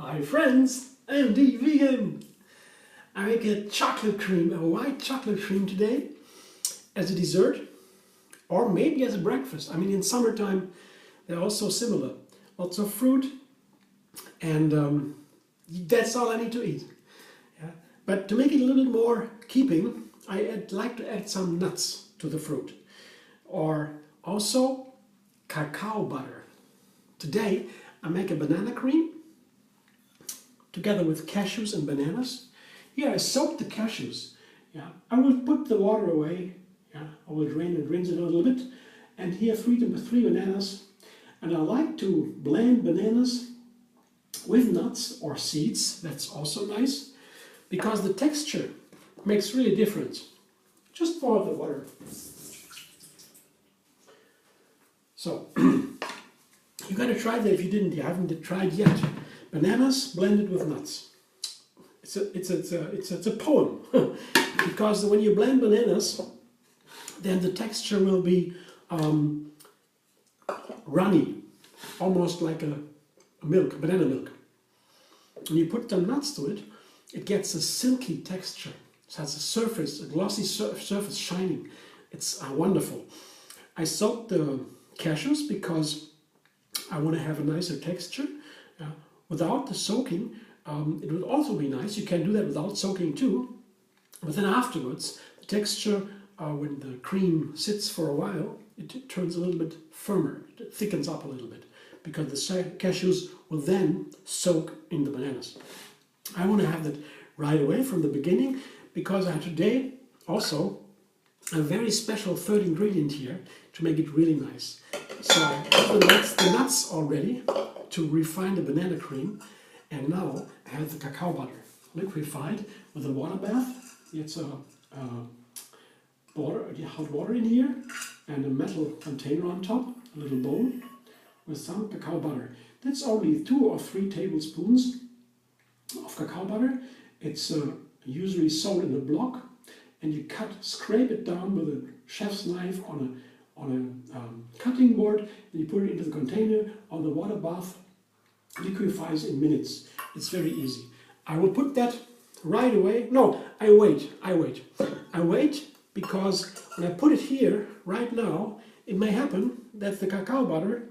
Hi friends, I'm the vegan. I make a chocolate cream, a white chocolate cream today as a dessert or maybe as a breakfast. I mean, in summertime they're also similar. Lots of fruit and that's all I need to eat. Yeah. But to make it a little bit more keeping, I'd like to add some nuts to the fruit or also cacao butter. Today I make a banana cream together with cashews and bananas. Here I soak the cashews. Yeah, I will put the water away. Yeah, I will drain it, rinse it a little bit. And here three bananas. And I like to blend bananas with nuts or seeds. That's also nice because the texture makes really difference. Just pour the water. So you gotta try that if you haven't tried yet. Bananas blended with nuts. It's a poem because when you blend bananas, then the texture will be runny, almost like a banana milk. When you put the nuts to it, it gets a silky texture. It has a glossy surface shining. It's wonderful. I soaked the cashews because I want to have a nicer texture. Without the soaking, it would also be nice. You can do that without soaking too. But then afterwards, the texture, when the cream sits for a while, it turns a little bit firmer. It thickens up a little bit because the cashews will then soak in the bananas. I want to have that right away from the beginning because I have today also a very special third ingredient here to make it really nice. So I have the nuts already to refine the banana cream, and now I have the cacao butter liquefied with a water bath. It's a hot water in here and a metal container on top, a little bowl with some cacao butter. That's only 2 or 3 tablespoons of cacao butter. It's usually sold in a block, and you scrape it down with a chef's knife on a cutting board, and you put it into the container on the water bath. Liquefies in minutes. It's very easy. I will put that right away. No, I wait because when I put it here right now, it may happen that the cacao butter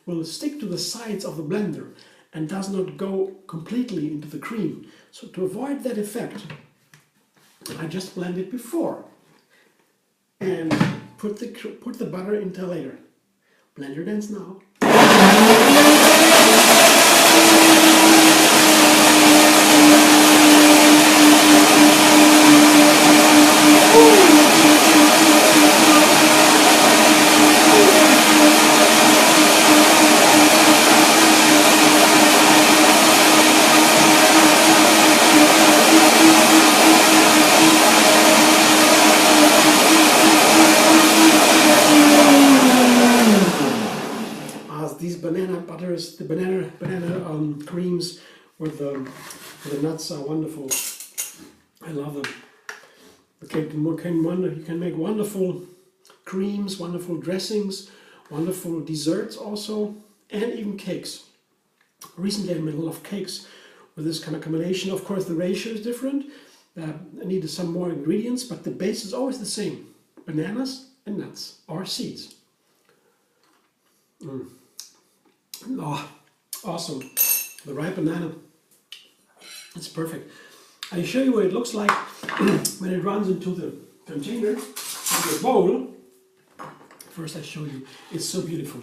will stick to the sides of the blender and does not go completely into the cream. So to avoid that effect, I just blend it before and put the butter into later. Blender dance now. These banana butters, the banana creams with the nuts are wonderful. I love them. You can make wonderful creams, wonderful dressings, wonderful desserts also, and even cakes. Recently I made a lot of cakes with this kind of combination. Of course the ratio is different. I needed some more ingredients, but the base is always the same. Bananas and nuts or seeds. Oh, awesome. The ripe banana. It's perfect. I'll show you what it looks like when it runs into the container, into the bowl. First I show you. It's so beautiful.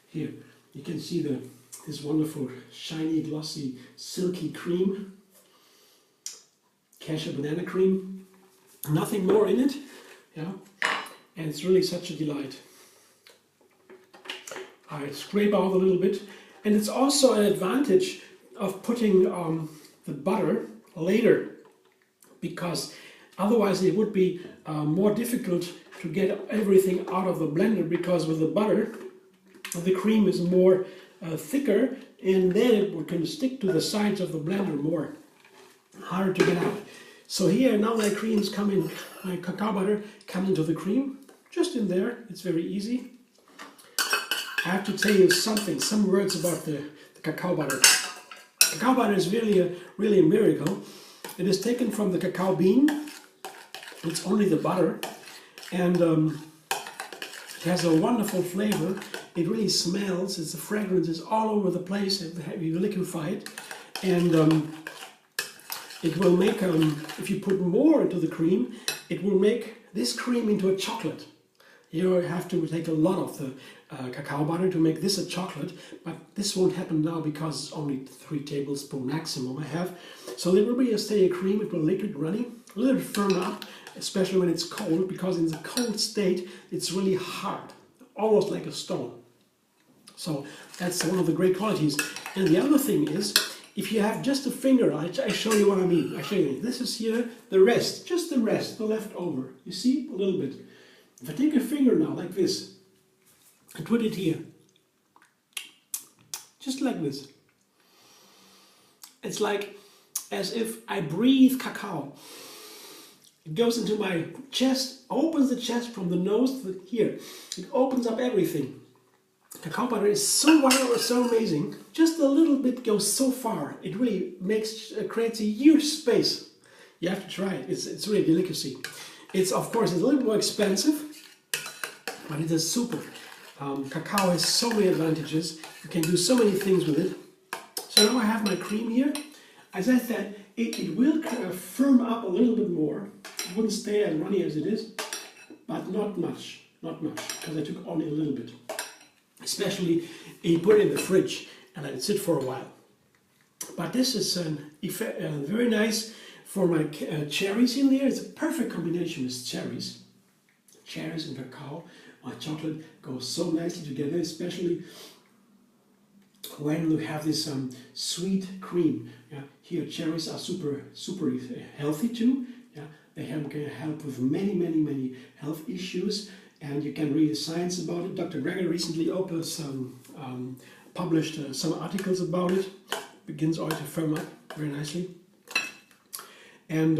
Here, you can see this wonderful, shiny, glossy, silky cream. Cashew banana cream. Nothing more in it. Yeah. And it's really such a delight. I scrape out a little bit, and it's also an advantage of putting the butter later, because otherwise it would be more difficult to get everything out of the blender, because with the butter the cream is more thicker, and then it can stick to the sides of the blender more, harder to get out. So here now my creams come in, my cacao butter comes into the cream, just in there. It's very easy. I have to tell you some words about the cacao butter. Cacao butter is really a miracle. It is taken from the cacao bean. It's only the butter, and it has a wonderful flavor. It really smells. It's the fragrance is all over the place. You liquefy it, and it will make, if you put more into the cream, it will make this cream into a chocolate. You have to take a lot of the cacao butter to make this a chocolate, but this won't happen now because it's only 3 tablespoons maximum I have. So it will be a steady cream. It will liquid running, a little firm up, especially when it's cold, because in the cold state it's really hard, almost like a stone. So that's one of the great qualities. And the other thing is, if you have just a finger, I show you what I mean. I show you. This is here, the rest, just the rest, the leftover. You see, a little bit. If I take a finger now, like this, and put it here, just like this, it's like as if I breathe cacao. It goes into my chest, opens the chest from the nose to here. It opens up everything. Cacao butter is so amazing. Just a little bit goes so far. It really creates a huge space. You have to try it. It's really a delicacy. It's, of course, it's a little more expensive, but it is super. Cacao has so many advantages. You can do so many things with it. So now I have my cream here. As I said, it will firm up a little bit more. It wouldn't stay as runny as it is, but not much, because I took only a little bit. Especially if you put it in the fridge and let it sit for a while. But this is very nice for my cherries in there. It's a perfect combination with cherries. Cherries and cacao. My chocolate goes so nicely together, especially when you have this sweet cream. Yeah? Here cherries are super healthy too. Yeah? They can help with many health issues. And you can read the science about it. Dr. Greger recently published some articles about it. Begins all to firm up very nicely. And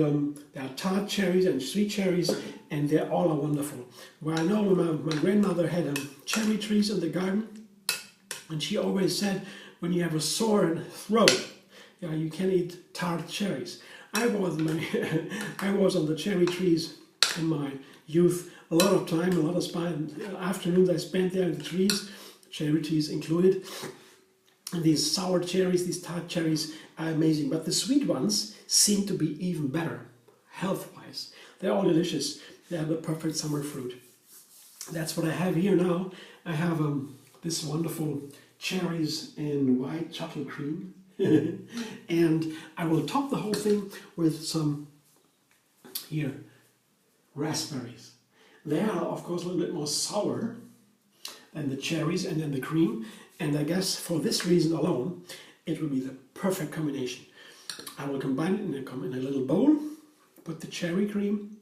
there are tart cherries and sweet cherries, and they all are wonderful. Well, I know my grandmother had cherry trees in the garden, and she always said, when you have a sore throat, you can eat tart cherries. I was on the cherry trees in my youth. A lot of time, a lot of afternoons I spent there in the trees, cherry trees included. And these sour cherries, these tart cherries are amazing. But the sweet ones seem to be even better, health-wise. They're all delicious. They are the perfect summer fruit. That's what I have here now. I have this wonderful cherries in white chocolate cream. And I will top the whole thing with some, here, raspberries. They are, of course, a little bit more sour than the cherries and then the cream. And I guess for this reason alone, it will be the perfect combination. I will combine it in a little bowl, put the cherry cream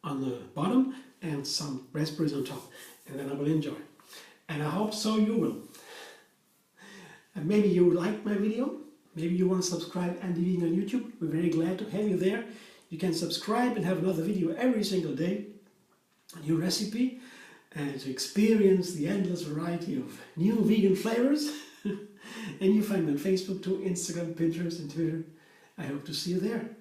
on the bottom and some raspberries on top. And then I will enjoy. And I hope so you will. And maybe you liked my video. Maybe you want to subscribe and be on YouTube. We're very glad to have you there. You can subscribe and have another video every single day, a new recipe, and to experience the endless variety of new vegan flavors. And you find me on Facebook too, Instagram, Pinterest, and Twitter. I hope to see you there.